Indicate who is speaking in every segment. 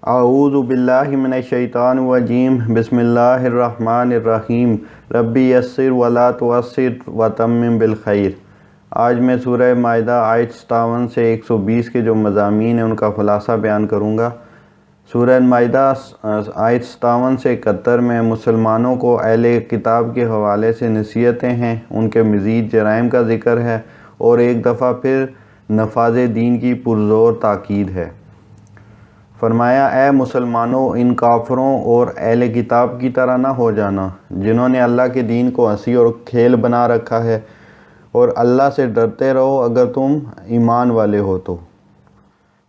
Speaker 1: اعوذ باللہ من الشیطان الرجیم بسم اللہ الرحمن الرحیم ربی یسر ولا تعسر وتمم بالخیر۔ آج میں سورہ مائدہ آیت 57 سے 120 کے جو مضامین ہیں ان کا خلاصہ بیان کروں گا۔ سورہ مائدہ آیت 57 سے 71 میں مسلمانوں کو اہل کتاب کے حوالے سے نصیحتیں ہیں، ان کے مزید جرائم کا ذکر ہے اور ایک دفعہ پھر نفاذ دین کی پرزور تاکید ہے۔ فرمایا، اے مسلمانوں، ان کافروں اور اہل کتاب کی طرح نہ ہو جانا جنہوں نے اللہ کے دین کو ہنسی اور کھیل بنا رکھا ہے، اور اللہ سے ڈرتے رہو اگر تم ایمان والے ہو تو۔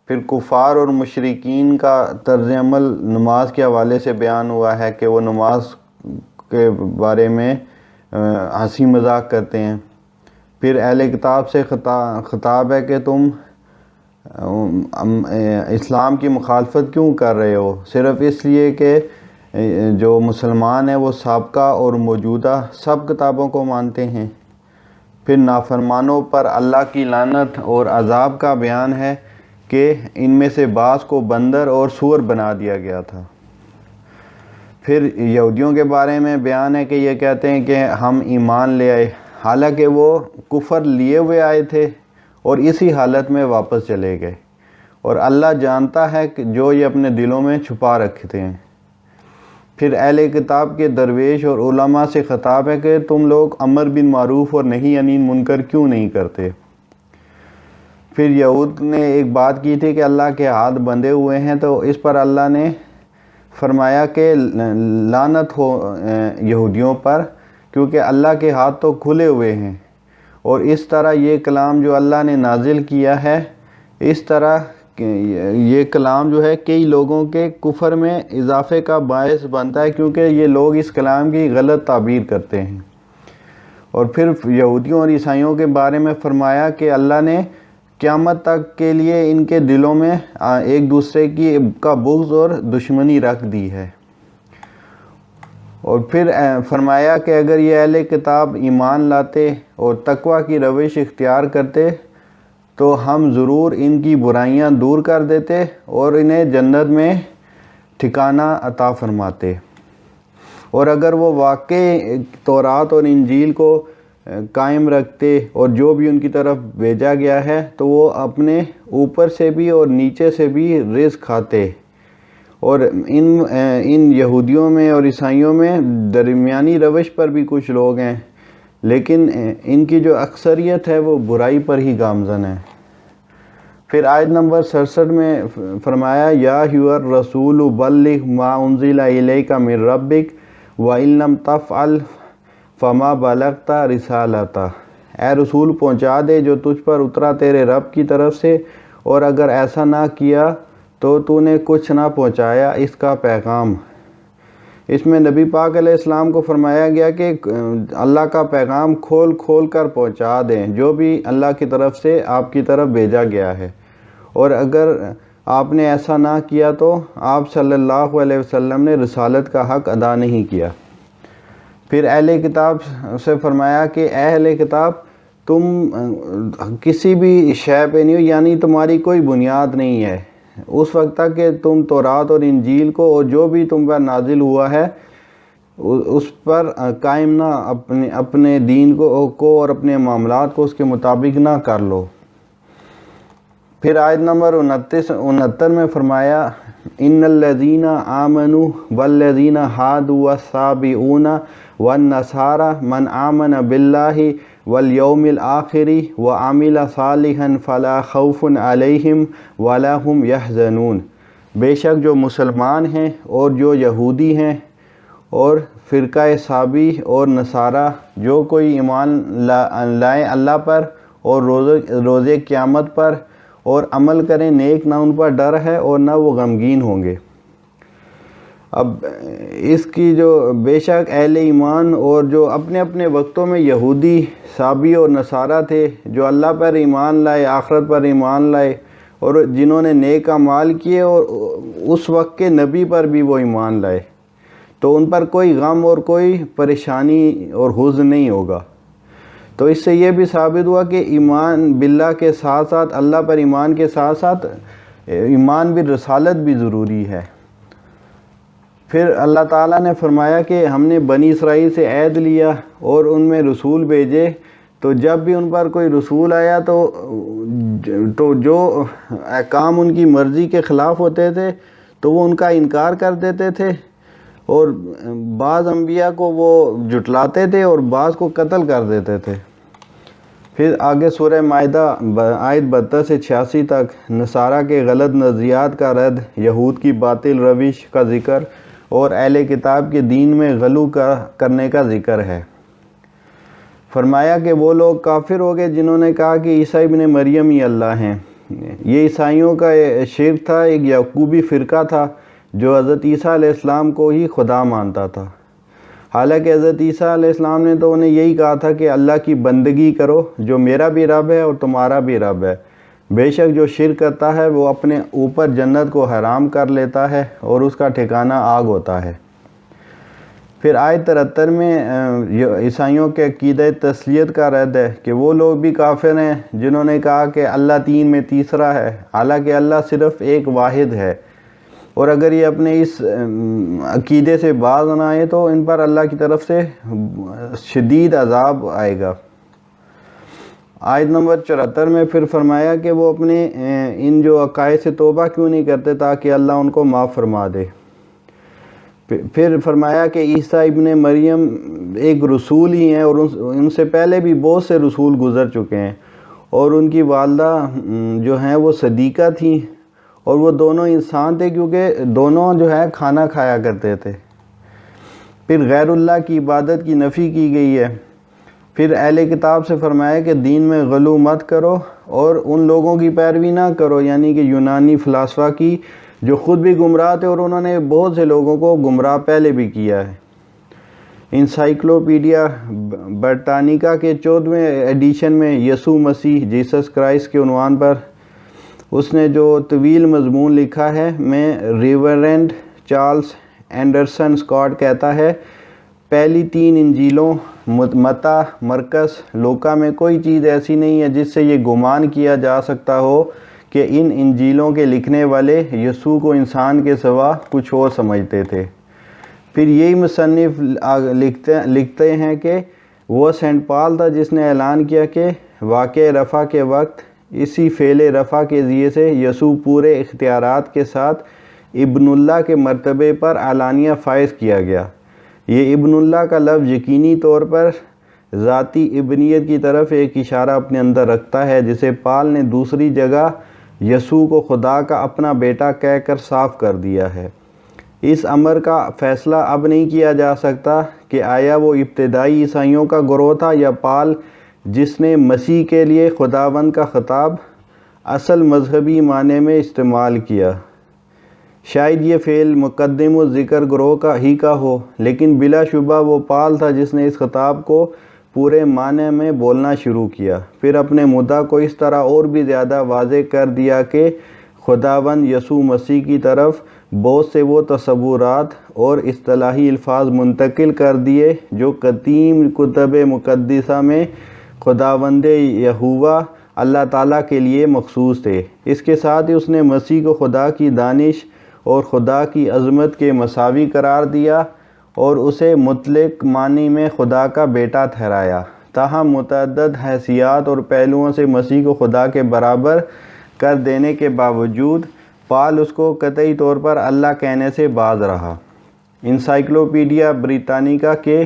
Speaker 1: پھر کفار اور مشرکین کا طرز عمل نماز کے حوالے سے بیان ہوا ہے کہ وہ نماز کے بارے میں ہنسی مذاق کرتے ہیں۔ پھر اہل کتاب سے خطاب ہے کہ تم اسلام کی مخالفت کیوں کر رہے ہو، صرف اس لیے کہ جو مسلمان ہیں وہ سابقہ اور موجودہ سب کتابوں کو مانتے ہیں۔ پھر نافرمانوں پر اللہ کی لعنت اور عذاب کا بیان ہے کہ ان میں سے بعض کو بندر اور سور بنا دیا گیا تھا۔ پھر یہودیوں کے بارے میں بیان ہے کہ یہ کہتے ہیں کہ ہم ایمان لے آئے، حالانکہ وہ کفر لیے ہوئے آئے تھے اور اسی حالت میں واپس چلے گئے، اور اللہ جانتا ہے کہ جو یہ اپنے دلوں میں چھپا رکھتے ہیں۔ پھر اہل کتاب کے درویش اور علماء سے خطاب ہے کہ تم لوگ امر بالمعروف اور نہی عن المنکر کیوں نہیں کرتے۔ پھر یہود نے ایک بات کی تھی کہ اللہ کے ہاتھ بندھے ہوئے ہیں، تو اس پر اللہ نے فرمایا کہ لعنت ہو یہودیوں پر، کیونکہ اللہ کے ہاتھ تو کھلے ہوئے ہیں، اور اس طرح یہ کلام جو اللہ نے نازل کیا ہے، اس طرح یہ کلام جو ہے کئی لوگوں کے کفر میں اضافے کا باعث بنتا ہے، کیونکہ یہ لوگ اس کلام کی غلط تعبیر کرتے ہیں۔ اور پھر یہودیوں اور عیسائیوں کے بارے میں فرمایا کہ اللہ نے قیامت تک کے لیے ان کے دلوں میں ایک دوسرے کا بغض اور دشمنی رکھ دی ہے۔ اور پھر فرمایا کہ اگر یہ اہل کتاب ایمان لاتے اور تقوی کی روش اختیار کرتے تو ہم ضرور ان کی برائیاں دور کر دیتے اور انہیں جنت میں ٹھکانہ عطا فرماتے۔ اور اگر وہ واقعی تورات اور انجیل کو قائم رکھتے اور جو بھی ان کی طرف بھیجا گیا ہے تو وہ اپنے اوپر سے بھی اور نیچے سے بھی رزق کھاتے۔ اور ان یہودیوں میں اور عیسائیوں میں درمیانی روش پر بھی کچھ لوگ ہیں، لیکن ان کی جو اکثریت ہے وہ برائی پر ہی گامزن ہے۔ پھر آیت نمبر 67 میں فرمایا، یا ایھا الرسول بلغ ما انزل الیک من ربک وان لم تفعل فما بلغت رسالتہ۔ اے رسول، پہنچا دے جو تجھ پر اترا تیرے رب کی طرف سے، اور اگر ایسا نہ کیا تو نے کچھ نہ پہنچایا اس کا پیغام۔ اس میں نبی پاک علیہ السلام کو فرمایا گیا کہ اللہ کا پیغام کھول کھول کر پہنچا دیں، جو بھی اللہ کی طرف سے آپ کی طرف بھیجا گیا ہے، اور اگر آپ نے ایسا نہ کیا تو آپ صلی اللہ علیہ وسلم نے رسالت کا حق ادا نہیں کیا۔ پھر اہل کتاب سے فرمایا کہ اے اہل کتاب، تم کسی بھی شے پہ نہیں ہو، یعنی تمہاری کوئی بنیاد نہیں ہے اس وقت تک کہ تم تورات اور انجیل کو اور جو بھی تم پر نازل ہوا ہے اس پر قائم نہ اپنے دین کو اور اپنے معاملات کو اس کے مطابق نہ کر لو۔ پھر آیت نمبر 69 میں فرمایا، ان الذین آمنوا والذین ھادوا والصابئون والنصارى من آمن باللہ والیوم الآخر وعمل صالحا فلا خوف علیہم ولا هم یحزنون۔ بے شک جو مسلمان ہیں اور جو یہودی ہیں اور فرقہ صابی اور نصارہ، جو کوئی ایمان لائیں اللہ پر اور روز قیامت پر اور عمل کریں نیک، نہ ان پر ڈر ہے اور نہ وہ غمگین ہوں گے۔ اب اس کی جو بے شک اہل ایمان اور جو اپنے اپنے وقتوں میں یہودی، صابی اور نصارہ تھے، جو اللہ پر ایمان لائے، آخرت پر ایمان لائے، اور جنہوں نے نیک اعمال کیے اور اس وقت کے نبی پر بھی وہ ایمان لائے، تو ان پر کوئی غم اور کوئی پریشانی اور حزن نہیں ہوگا۔ تو اس سے یہ بھی ثابت ہوا کہ ایمان باللہ کے ساتھ ساتھ، اللہ پر ایمان کے ساتھ ساتھ ایمان بھی رسالت بھی ضروری ہے۔ پھر اللہ تعالیٰ نے فرمایا کہ ہم نے بنی اسرائیل سے عہد لیا اور ان میں رسول بھیجے، تو جب بھی ان پر کوئی رسول آیا تو جو احکام ان کی مرضی کے خلاف ہوتے تھے تو وہ ان کا انکار کر دیتے تھے، اور بعض انبیاء کو وہ جھٹلاتے تھے اور بعض کو قتل کر دیتے تھے۔ پھر آگے سورہ مائدہ آیت 72 سے 86 تک نصارہ کے غلط نظریات کا رد، یہود کی باطل روش کا ذکر اور اہل کتاب کے دین میں غلو کرنے کا ذکر ہے۔ فرمایا کہ وہ لوگ کافر ہو گئے جنہوں نے کہا کہ عیسیٰ ابن مریم ہی اللہ ہیں۔ یہ عیسائیوں کا شرک تھا، ایک یعقوبی فرقہ تھا جو حضرت عیسیٰ علیہ السلام کو ہی خدا مانتا تھا، حالانکہ حضرت عیسیٰ علیہ السلام نے تو انہیں یہی کہا تھا کہ اللہ کی بندگی کرو جو میرا بھی رب ہے اور تمہارا بھی رب ہے، بے شک جو شرک کرتا ہے وہ اپنے اوپر جنت کو حرام کر لیتا ہے اور اس کا ٹھکانہ آگ ہوتا ہے۔ پھر آیت 73 میں عیسائیوں کے عقیدہ تثلیت کا رد ہے کہ وہ لوگ بھی کافر ہیں جنہوں نے کہا کہ اللہ تین میں تیسرا ہے، حالانکہ اللہ صرف ایک واحد ہے، اور اگر یہ اپنے اس عقیدے سے باز نہ آئے تو ان پر اللہ کی طرف سے شدید عذاب آئے گا۔ آیت نمبر 74 میں پھر فرمایا کہ وہ اپنے ان جو عقائد سے توبہ کیوں نہیں کرتے تاکہ اللہ ان کو معاف فرما دے۔ پھر فرمایا کہ عیسیٰ ابن مریم ایک رسول ہی ہیں اور ان سے پہلے بھی بہت سے رسول گزر چکے ہیں، اور ان کی والدہ جو ہیں وہ صدیقہ تھیں، اور وہ دونوں انسان تھے کیونکہ دونوں جو ہے کھانا کھایا کرتے تھے۔ پھر غیر اللہ کی عبادت کی نفی کی گئی ہے۔ پھر اہل کتاب سے فرمایا کہ دین میں غلو مت کرو اور ان لوگوں کی پیروی نہ کرو، یعنی کہ یونانی فلاسفہ کی، جو خود بھی گمراہ تھے اور انہوں نے بہت سے لوگوں کو گمراہ پہلے بھی کیا ہے۔ انسائکلوپیڈیا برٹانیکا کے 14ویں ایڈیشن میں یسوع مسیح جیسس کرائسٹ کے عنوان پر اس نے جو طویل مضمون لکھا ہے، میں ریورینڈ چارلس اینڈرسن اسکاٹ کہتا ہے، پہلی 3 انجیلوں متی، مرکز، لوکا میں کوئی چیز ایسی نہیں ہے جس سے یہ گمان کیا جا سکتا ہو کہ ان انجیلوں کے لکھنے والے یسوع کو انسان کے سوا کچھ اور سمجھتے تھے۔ پھر یہی مصنف لکھتے ہیں کہ وہ سینٹ پال تھا جس نے اعلان کیا کہ واقع رفع کے وقت اسی فعل رفع کے ذریعے سے یسوع پورے اختیارات کے ساتھ ابن اللہ کے مرتبے پر اعلانیہ فائز کیا گیا۔ یہ ابن اللہ کا لفظ یقینی طور پر ذاتی ابنیت کی طرف ایک اشارہ اپنے اندر رکھتا ہے، جسے پال نے دوسری جگہ یسوع کو خدا کا اپنا بیٹا کہہ کر صاف کر دیا ہے۔ اس امر کا فیصلہ اب نہیں کیا جا سکتا کہ آیا وہ ابتدائی عیسائیوں کا گروہ تھا یا پال جس نے مسیح کے لیے خداوند کا خطاب اصل مذہبی معنی میں استعمال کیا۔ شاید یہ فعل مقدم و ذکر گروہ کا ہو، لیکن بلا شبہ وہ پال تھا جس نے اس خطاب کو پورے معنی میں بولنا شروع کیا، پھر اپنے مدعا کو اس طرح اور بھی زیادہ واضح کر دیا کہ خداوند یسوع مسیح کی طرف بہت سے وہ تصورات اور اصطلاحی الفاظ منتقل کر دیے جو قدیم کتب مقدسہ میں خداوند یہوہ اللہ تعالیٰ کے لیے مخصوص تھے۔ اس کے ساتھ ہی اس نے مسیح کو خدا کی دانش اور خدا کی عظمت کے مساوی قرار دیا اور اسے مطلق معنی میں خدا کا بیٹا ٹھہرایا۔ تاہم متعدد حیثیات اور پہلوؤں سے مسیح کو خدا کے برابر کر دینے کے باوجود پال اس کو قطعی طور پر اللہ کہنے سے باز رہا۔ انسائکلوپیڈیا بریٹانیکا کے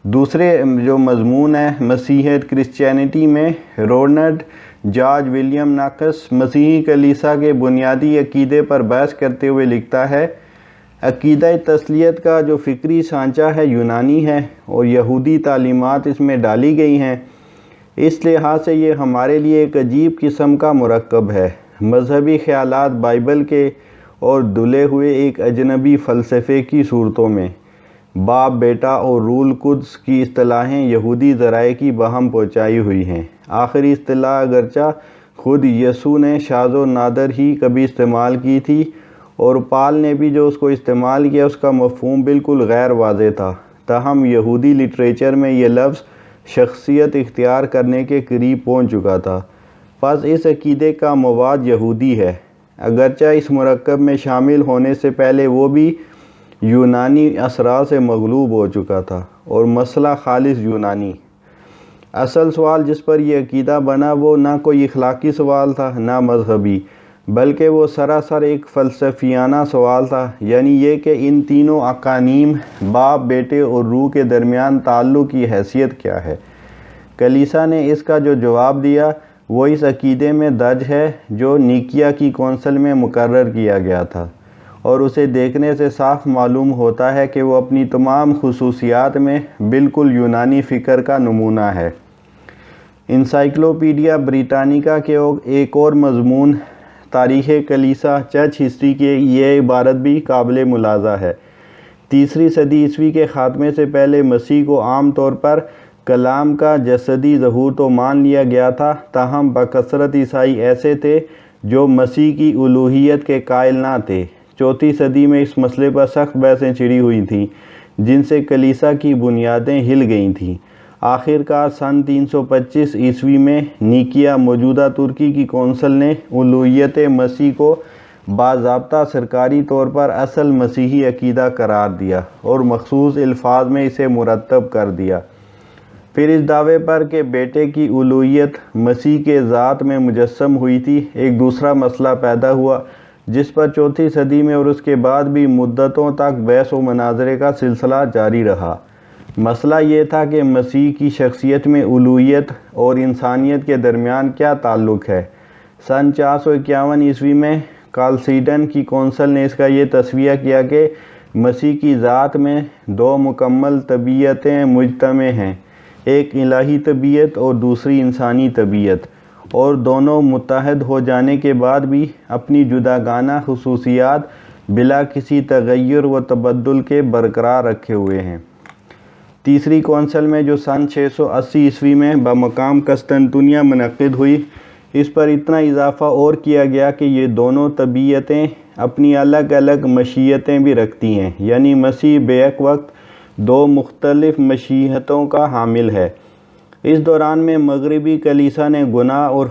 Speaker 1: دوسرے جو مضمون ہے مسیحیت کرسچینٹی میں، رونلڈ جارج ولیم ناکس مسیحی کلیسا کے بنیادی عقیدے پر بحث کرتے ہوئے لکھتا ہے، عقیدہ تثلیت کا جو فکری سانچہ ہے یونانی ہے اور یہودی تعلیمات اس میں ڈالی گئی ہیں۔ اس لحاظ سے یہ ہمارے لیے ایک عجیب قسم کا مرکب ہے، مذہبی خیالات بائبل کے اور دھلے ہوئے ایک اجنبی فلسفے کی صورتوں میں۔ باپ، بیٹا اور روح القدس کی اصطلاحیں یہودی ذرائع کی بہم پہنچائی ہوئی ہیں۔ آخری اصطلاح اگرچہ خود یسوع نے شاذ و نادر ہی کبھی استعمال کی تھی، اور پال نے بھی جو اس کو استعمال کیا اس کا مفہوم بالکل غیر واضح تھا، تاہم یہودی لٹریچر میں یہ لفظ شخصیت اختیار کرنے کے قریب پہنچ چکا تھا۔ پس اس عقیدے کا مواد یہودی ہے۔ اگرچہ اس مرکب میں شامل ہونے سے پہلے وہ بھی یونانی اثرات سے مغلوب ہو چکا تھا اور مسئلہ خالص یونانی۔ اصل سوال جس پر یہ عقیدہ بنا وہ نہ کوئی اخلاقی سوال تھا نہ مذہبی، بلکہ وہ سراسر ایک فلسفیانہ سوال تھا، یعنی یہ کہ ان تینوں اقانیم باپ، بیٹے اور روح کے درمیان تعلق کی حیثیت کیا ہے۔ کلیسا نے اس کا جو جواب دیا وہ اس عقیدے میں درج ہے جو نیقیہ کی کونسل میں مقرر کیا گیا تھا، اور اسے دیکھنے سے صاف معلوم ہوتا ہے کہ وہ اپنی تمام خصوصیات میں بالکل یونانی فکر کا نمونہ ہے۔ انسائکلوپیڈیا بریٹانیکا کے ایک اور مضمون تاریخ کلیسا چرچ ہسٹری کی یہ عبارت بھی قابل ملاحظہ ہے۔ 3 صدی عیسوی کے خاتمے سے پہلے مسیح کو عام طور پر کلام کا جسدی ظہور تو مان لیا گیا تھا، تاہم بکثرت عیسائی ایسے تھے جو مسیح کی الوہیت کے قائل نہ تھے۔ 4 صدی میں اس مسئلے پر سخت بحثیں چھڑی ہوئی تھیں جن سے کلیسا کی بنیادیں ہل گئی تھیں۔ آخر کار سن 325 عیسوی میں نیقیہ موجودہ ترکی کی کونسل نے الوہیت مسیح کو باضابطہ سرکاری طور پر اصل مسیحی عقیدہ قرار دیا اور مخصوص الفاظ میں اسے مرتب کر دیا۔ پھر اس دعوے پر کہ بیٹے کی الوہیت مسیح کے ذات میں مجسم ہوئی تھی ایک دوسرا مسئلہ پیدا ہوا جس پر 4 صدی میں اور اس کے بعد بھی مدتوں تک بحث و مناظرے کا سلسلہ جاری رہا۔ مسئلہ یہ تھا کہ مسیح کی شخصیت میں الوہیت اور انسانیت کے درمیان کیا تعلق ہے۔ سن 451 عیسوی میں کالسیڈن کی کونسل نے اس کا یہ تصویہ کیا کہ مسیح کی ذات میں 2 مکمل طبیعتیں مجتمع ہیں، ایک الہی طبیعت اور دوسری انسانی طبیعت، اور دونوں متحد ہو جانے کے بعد بھی اپنی جداگانہ خصوصیات بلا کسی تغیر و تبدل کے برقرار رکھے ہوئے ہیں۔ 3 کونسل میں جو سن 680 عیسوی میں بمقام قسطنطنیہ منعقد ہوئی، اس پر اتنا اضافہ اور کیا گیا کہ یہ دونوں طبیعتیں اپنی الگ الگ مشیتیں بھی رکھتی ہیں، یعنی مسیح بیک وقت 2 مختلف مشیتوں کا حامل ہے۔ اس دوران میں مغربی کلیسا نے گناہ اور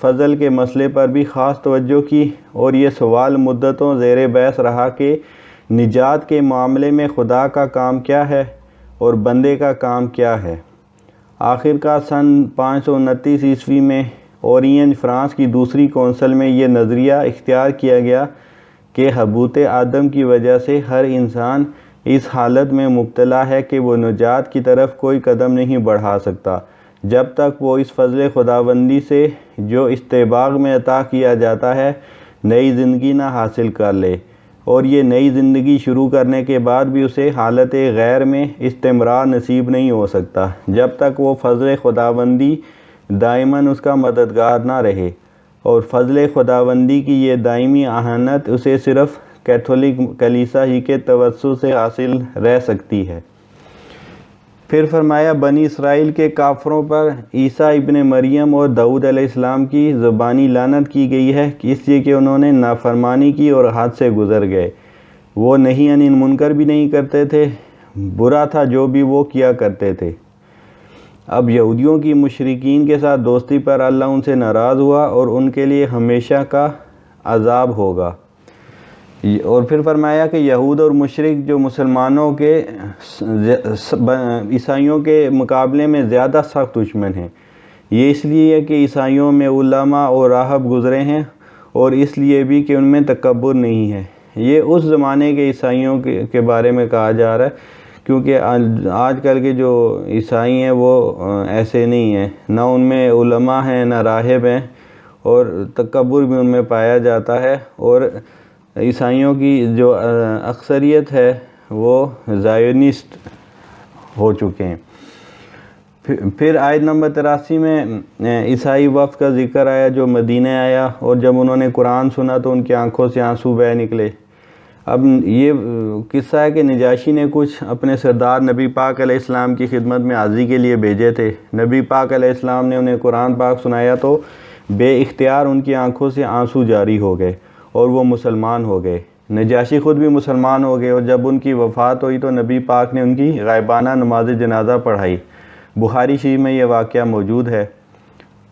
Speaker 1: فضل کے مسئلے پر بھی خاص توجہ کی، اور یہ سوال مدتوں زیر بحث رہا کہ نجات کے معاملے میں خدا کا کام کیا ہے اور بندے کا کام کیا ہے۔ آخر کار سن 529 عیسوی میں اورینج فرانس کی دوسری کونسل میں یہ نظریہ اختیار کیا گیا کہ حبوط آدم کی وجہ سے ہر انسان اس حالت میں مبتلا ہے کہ وہ نجات کی طرف کوئی قدم نہیں بڑھا سکتا جب تک وہ اس فضل خداوندی سے جو استباغ میں عطا کیا جاتا ہے نئی زندگی نہ حاصل کر لے، اور یہ نئی زندگی شروع کرنے کے بعد بھی اسے حالت غیر میں استمرار نصیب نہیں ہو سکتا جب تک وہ فضل خداوندی دائماً اس کا مددگار نہ رہے، اور فضل خداوندی کی یہ دائمی اعانت اسے صرف کیتھولک کلیسا ہی کے توسط سے حاصل رہ سکتی ہے۔ پھر فرمایا بنی اسرائیل کے کافروں پر عیسیٰ ابن مریم اور داؤد علیہ السلام کی زبانی لعنت کی گئی ہے اس لیے کہ انہوں نے نافرمانی کی اور حد سے گزر گئے۔ وہ نہیں عن منکر بھی نہیں کرتے تھے، برا تھا جو بھی وہ کیا کرتے تھے۔ اب یہودیوں کی مشرکین کے ساتھ دوستی پر اللہ ان سے ناراض ہوا اور ان کے لیے ہمیشہ کا عذاب ہوگا۔ اور پھر فرمایا کہ یہود اور مشرک جو مسلمانوں کے عیسائیوں کے مقابلے میں زیادہ سخت دشمن ہیں، یہ اس لیے کہ عیسائیوں میں علماء اور راہب گزرے ہیں، اور اس لیے بھی کہ ان میں تکبر نہیں ہے۔ یہ اس زمانے کے عیسائیوں کے بارے میں کہا جا رہا ہے، کیونکہ آج کل کے جو عیسائی ہیں وہ ایسے نہیں ہیں، نہ ان میں علماء ہیں نہ راہب ہیں، اور تکبر بھی ان میں پایا جاتا ہے، اور عیسائیوں کی جو اکثریت ہے وہ زائونسٹ ہو چکے ہیں۔ پھر آیت نمبر 83 میں عیسائی وفد کا ذکر آیا جو مدینہ آیا، اور جب انہوں نے قرآن سنا تو ان کی آنکھوں سے آنسو بہہ نکلے۔ اب یہ قصہ ہے کہ نجاشی نے کچھ اپنے سردار نبی پاک علیہ السلام کی خدمت میں حاضری کے لیے بھیجے تھے۔ نبی پاک علیہ السلام نے انہیں قرآن پاک سنایا تو بے اختیار ان کی آنکھوں سے آنسو جاری ہو گئے اور وہ مسلمان ہو گئے۔ نجاشی خود بھی مسلمان ہو گئے، اور جب ان کی وفات ہوئی تو نبی پاک نے ان کی غائبانہ نماز جنازہ پڑھائی۔ بخاری شریف میں یہ واقعہ موجود ہے۔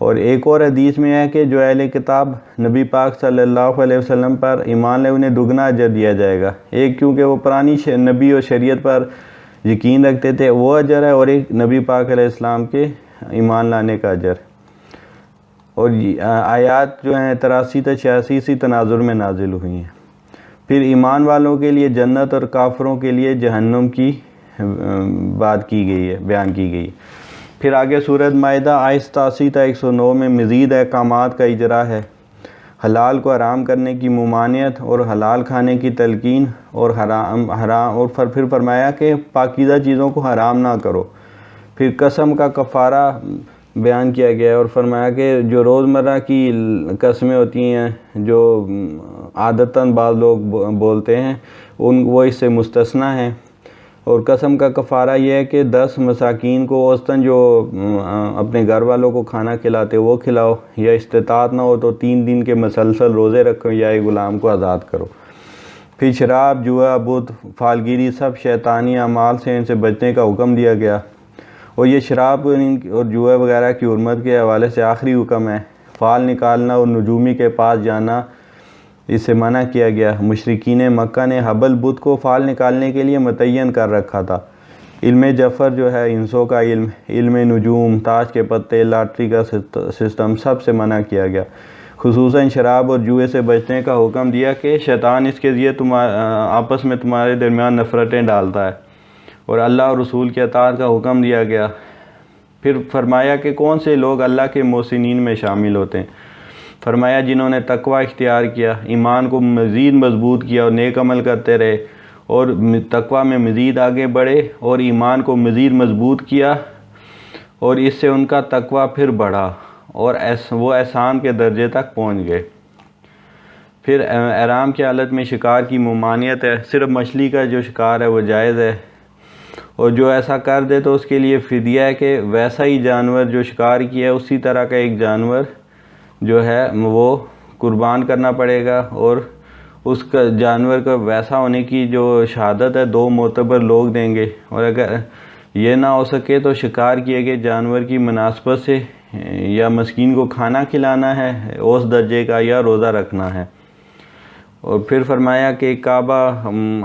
Speaker 1: اور ایک اور حدیث میں ہے کہ جو اہل کتاب نبی پاک صلی اللہ علیہ وسلم پر ایمان لے انہیں دگنا اجر دیا جائے گا. ایک کیونکہ وہ پرانی نبی اور شریعت پر یقین رکھتے تھے وہ اجر ہے، اور ایک نبی پاک علیہ السلام کے ایمان لانے کا اجر. اور آیات جو ہیں 83 تا 86 اسی تناظر میں نازل ہوئی ہیں. پھر ایمان والوں کے لیے جنت اور کافروں کے لیے جہنم کی بات کی گئی ہے، بیان کی گئی. پھر آگے سورۃ مائدہ آیت 87 تا 109 میں مزید احکامات کا اجرا ہے. حلال کو حرام کرنے کی ممانعت اور حلال کھانے کی تلقین اور پھر فرمایا کہ پاکیزہ چیزوں کو حرام نہ کرو. پھر قسم کا کفارہ بیان کیا گیا ہے اور فرمایا کہ جو روزمرہ کی قسمیں ہوتی ہیں جو عادتاً بعض لوگ بولتے ہیں وہ اس سے مستثنیٰ ہیں. اور قسم کا کفارہ یہ ہے کہ 10 مساکین کو اوسطاً جو اپنے گھر والوں کو کھانا کھلاتے وہ کھلاؤ، یا استطاعت نہ ہو تو 3 دن کے مسلسل روزے رکھو یا ایک غلام کو آزاد کرو. پھر شراب، جوا، بت، فالگیری سب شیطانی اعمال سے ان سے بچنے کا حکم دیا گیا. اور یہ شراب اور جوا وغیرہ کی حرمت کے حوالے سے آخری حکم ہے. فال نکالنا اور نجومی کے پاس جانا اس سے منع کیا گیا. مشرکین مکہ نے حبل بت کو فال نکالنے کے لیے متعین کر رکھا تھا. علم جفر جو ہے انسوں کا علم نجوم، تاش کے پتے، لاٹری کا سسٹم سب سے منع کیا گیا. خصوصاً شراب اور جوئے سے بچنے کا حکم دیا کہ شیطان اس کے ذریعے آپس میں تمہارے درمیان نفرتیں ڈالتا ہے. اور اللہ اور رسول کی اطاعت کا حکم دیا گیا. پھر فرمایا کہ کون سے لوگ اللہ کے محسنین میں شامل ہوتے ہیں. فرمایا جنہوں نے تقوی اختیار کیا، ایمان کو مزید مضبوط کیا اور نیک عمل کرتے رہے اور تقوی میں مزید آگے بڑھے اور ایمان کو مزید مضبوط کیا اور اس سے ان کا تقوی پھر بڑھا اور وہ احسان کے درجے تک پہنچ گئے. پھر احرام کی حالت میں شکار کی ممانعت ہے. صرف مچھلی کا جو شکار ہے وہ جائز ہے، اور جو ایسا کر دے تو اس کے لیے فدیہ ہے کہ ویسا ہی جانور جو شکار کیا ہے اسی طرح کا ایک جانور جو ہے وہ قربان کرنا پڑے گا، اور اس کا جانور کا ویسا ہونے کی جو شہادت ہے 2 معتبر لوگ دیں گے. اور اگر یہ نہ ہو سکے تو شکار کیے گئے جانور کی مناسبت سے یا مسکین کو کھانا کھلانا ہے اس درجے کا، یا روزہ رکھنا ہے. اور پھر فرمایا کہ کعبہ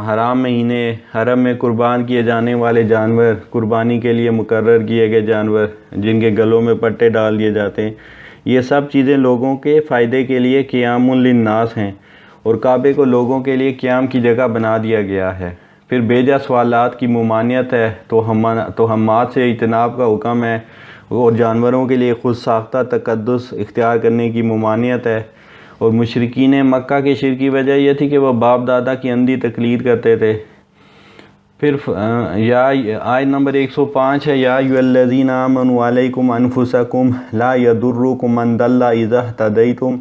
Speaker 1: حرام مہینے حرم میں قربان کیے جانے والے جانور، قربانی کے لیے مقرر کیے گئے جانور جن کے گلوں میں پٹے ڈال دیے جاتے ہیں، یہ سب چیزیں لوگوں کے فائدے کے لیے قیام للناس ہیں، اور کعبے کو لوگوں کے لیے قیام کی جگہ بنا دیا گیا ہے. پھر بیجا سوالات کی ممانعت ہے، توہمات سے اجتناب کا حکم ہے، اور جانوروں کے لیے خود ساختہ تقدس اختیار کرنے کی ممانعت ہے. اور مشرکین مکہ کے شرک کی وجہ یہ تھی کہ وہ باپ دادا کی اندھی تقلید کرتے تھے. پھر آیت نمبر 105 ہے، یا ایھا الذین آمنوا علیکم انفسکم لا یضرکم من ضل اذا اہتدیتم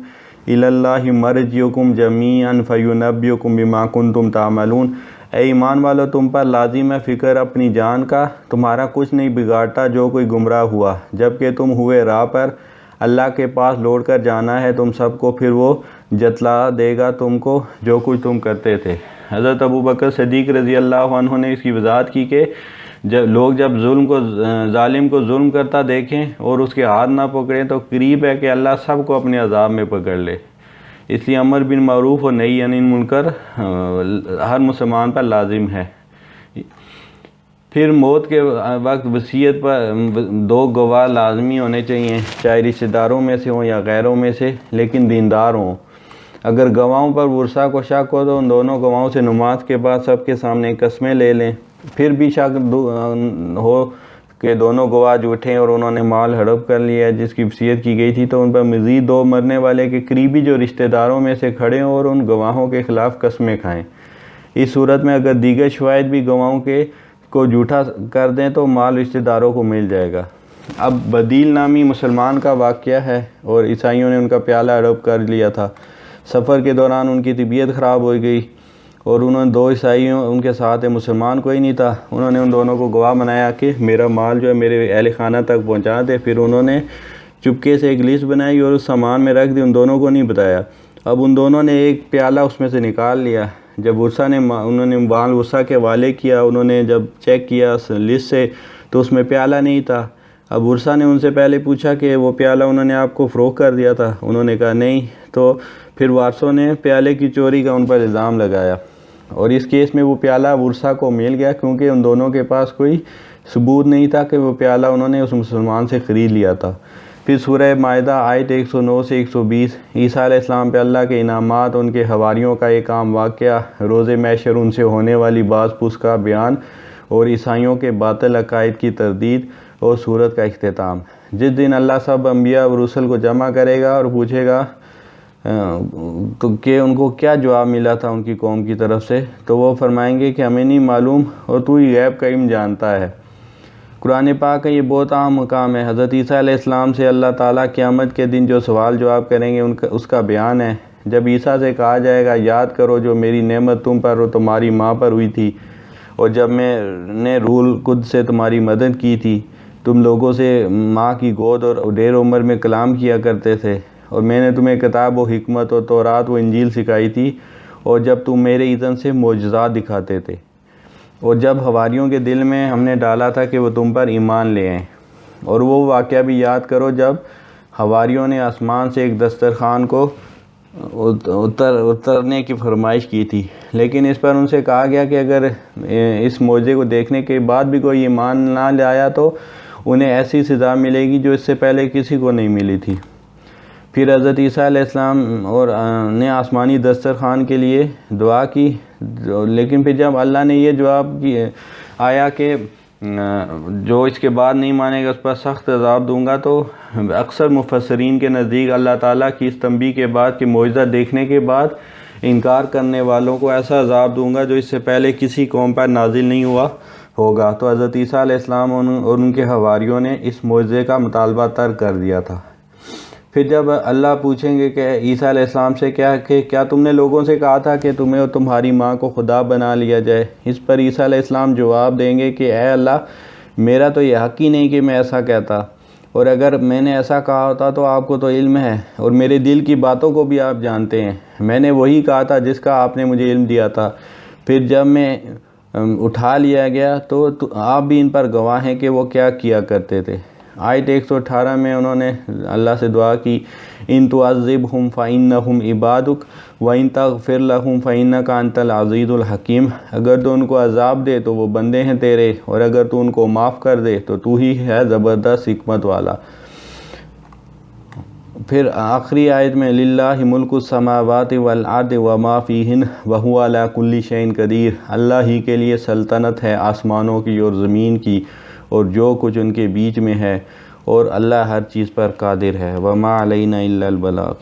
Speaker 1: الی اللہ مرجعکم جمیعا فینبئکم بما کنتم تعملون. اے ایمان والو تم پر لازم ہے فکر اپنی جان کا، تمہارا کچھ نہیں بگاڑتا جو کوئی گمراہ ہوا، جب کہ تم ہوئے راہ پر. اللہ کے پاس لوٹ کر جانا ہے تم سب کو، پھر وہ جتلا دے گا تم کو جو کچھ تم کرتے تھے. حضرت ابوبکر صدیق رضی اللہ عنہ نے اس کی وضاحت کی کہ جب ظالم کو ظلم کرتا دیکھیں اور اس کے ہاتھ نہ پکڑیں تو قریب ہے کہ اللہ سب کو اپنے عذاب میں پکڑ لے. اس لیے امر بالمعروف اور نہی عن المنکر ہر مسلمان پر لازم ہے. پھر موت کے وقت وصیت پر 2 گواہ لازمی ہونے چاہیے، چاہے رشتہ داروں میں سے ہوں یا غیروں میں سے، لیکن دیندار ہوں. اگر گواہوں پر ورثہ کو شک ہو تو ان دونوں گواہوں سے نماز کے بعد سب کے سامنے قسمیں لے لیں. پھر بھی شک ہو کہ دونوں گواہ جھوٹے اور انہوں نے مال ہڑپ کر لیا ہے جس کی وصیت کی گئی تھی، تو ان پر مزید 2 مرنے والے کے قریبی جو رشتہ داروں میں سے کھڑے ہوں اور ان گواہوں کے خلاف قسمیں کھائیں. اس صورت میں اگر دیگر شواہد بھی گواہوں کو جھوٹا کر دیں تو مال رشتہ داروں کو مل جائے گا. اب بدیل نامی مسلمان کا واقعہ ہے، اور عیسائیوں نے ان کا پیالہ ہڑپ کر لیا تھا. سفر کے دوران ان کی طبیعت خراب ہو گئی اور انہوں نے 2 عیسائیوں ان کے ساتھ مسلمان کوئی نہیں تھا، انہوں نے ان دونوں کو گواہ بنایا کہ میرا مال جو ہے میرے اہل خانہ تک پہنچا دے. پھر انہوں نے چپکے سے ایک لسٹ بنائی اور اس سامان میں رکھ دی، ان دونوں کو نہیں بتایا. اب ان دونوں نے ایک پیالہ اس میں سے نکال لیا. جب انہوں نے مال ورثہ کے حوالے کیا، انہوں نے جب چیک کیا لسٹ سے تو اس میں پیالہ نہیں تھا. اب ورثہ نے ان سے پہلے پوچھا کہ وہ پیالہ انہوں نے آپ کو فروخت کر دیا تھا؟ انہوں نے کہا نہیں۔ تو پھر وارثوں نے پیالے کی چوری کا ان پر الزام لگایا، اور اس کیس میں وہ پیالہ ورثہ کو مل گیا، کیونکہ ان دونوں کے پاس کوئی ثبوت نہیں تھا کہ وہ پیالہ انہوں نے اس مسلمان سے خرید لیا تھا۔ پھر سورہ مائدہ آیت 109 سے 120، عیسیٰ علیہ السلام پہ اللہ کے انعامات، ان کے حواریوں کا ایک عام واقعہ، روز محشر ان سے ہونے والی باز پوچھ کا بیان، اور عیسائیوں کے باطل عقائد کی تردید، اور سورت کا اختتام۔ جس دن اللہ سب انبیاء اور رسل کو جمع کرے گا اور پوچھے گا کہ ان کو کیا جواب ملا تھا ان کی قوم کی طرف سے، تو وہ فرمائیں گے کہ ہمیں نہیں معلوم، اور تو ہی غیب کا علم جانتا ہے۔ قرآن پاک کا یہ بہت اہم مقام ہے۔ حضرت عیسیٰ علیہ السلام سے اللہ تعالیٰ قیامت کے دن جو سوال جواب کریں گے اس کا بیان ہے۔ جب عیسیٰ سے کہا جائے گا یاد کرو جو میری نعمت تم پر اور تمہاری ماں پر ہوئی تھی، اور جب میں نے روح القدس سے تمہاری مدد کی تھی، تم لوگوں سے ماں کی گود اور ڈیر عمر میں کلام کیا کرتے تھے، اور میں نے تمہیں کتاب و حکمت اور تورات و انجیل سکھائی تھی، اور جب تم میرے اذن سے معجزات دکھاتے تھے، اور جب حواریوں کے دل میں ہم نے ڈالا تھا کہ وہ تم پر ایمان لے آئیں۔ اور وہ واقعہ بھی یاد کرو جب حواریوں نے آسمان سے ایک دسترخوان کو اترنے کی فرمائش کی تھی، لیکن اس پر ان سے کہا گیا کہ اگر اس معجزے کو دیکھنے کے بعد بھی کوئی ایمان نہ لایا تو انہیں ایسی سزا ملے گی جو اس سے پہلے کسی کو نہیں ملی تھی۔ پھر حضرت عیسیٰ علیہ السلام اور نے آسمانی دسترخوان کے لیے دعا کی، لیکن پھر جب اللہ نے یہ جواب آیا کہ جو اس کے بعد نہیں مانے گا اس پر سخت عذاب دوں گا، تو اکثر مفسرین کے نزدیک اللہ تعالیٰ کی اس تنبیہ کے بعد کہ معجزہ دیکھنے کے بعد انکار کرنے والوں کو ایسا عذاب دوں گا جو اس سے پہلے کسی قوم پر نازل نہیں ہوا ہوگا۔ تو حضرت عیسیٰ علیہ السلام اور ان کے حواریوں نے اس معجزے کا مطالبہ ترک کر دیا تھا۔ پھر جب اللہ پوچھیں گے کہ عیسیٰ علیہ السلام سے کیا تم نے لوگوں سے کہا تھا کہ تمہیں اور تمہاری ماں کو خدا بنا لیا جائے؟ اس پر عیسیٰ علیہ السلام جواب دیں گے کہ اے اللہ، میرا تو یہ حق ہی نہیں کہ میں ایسا کہتا، اور اگر میں نے ایسا کہا ہوتا تو آپ کو تو علم ہے، اور میرے دل کی باتوں کو بھی آپ جانتے ہیں۔ میں نے وہی کہا تھا جس کا آپ نے مجھے علم دیا تھا۔ پھر جب میں اٹھا لیا گیا تو آپ بھی ان پر گواہ ہیں کہ وہ کیا کیا کرتے تھے۔ آیت 118 میں انہوں نے اللہ سے دعا کی، ان تعذبہم فإنہم عبادک وإن تغفر لہم فإنک انت العزیز الحکیم۔ اگر تو ان کو عذاب دے تو وہ بندے ہیں تیرے، اور اگر تو ان کو معاف کر دے تو تو ہی ہے زبردست حکمت والا۔ پھر آخری آیت میں للہ ملک السماوات والارض وما فیہن وہو علی کل شیء قدیر۔ اللہ ہی کے لیے سلطنت ہے آسمانوں کی اور زمین کی اور جو کچھ ان کے بیچ میں ہے، اور اللہ ہر چیز پر قادر ہے۔ وما علینا الا البلاغ۔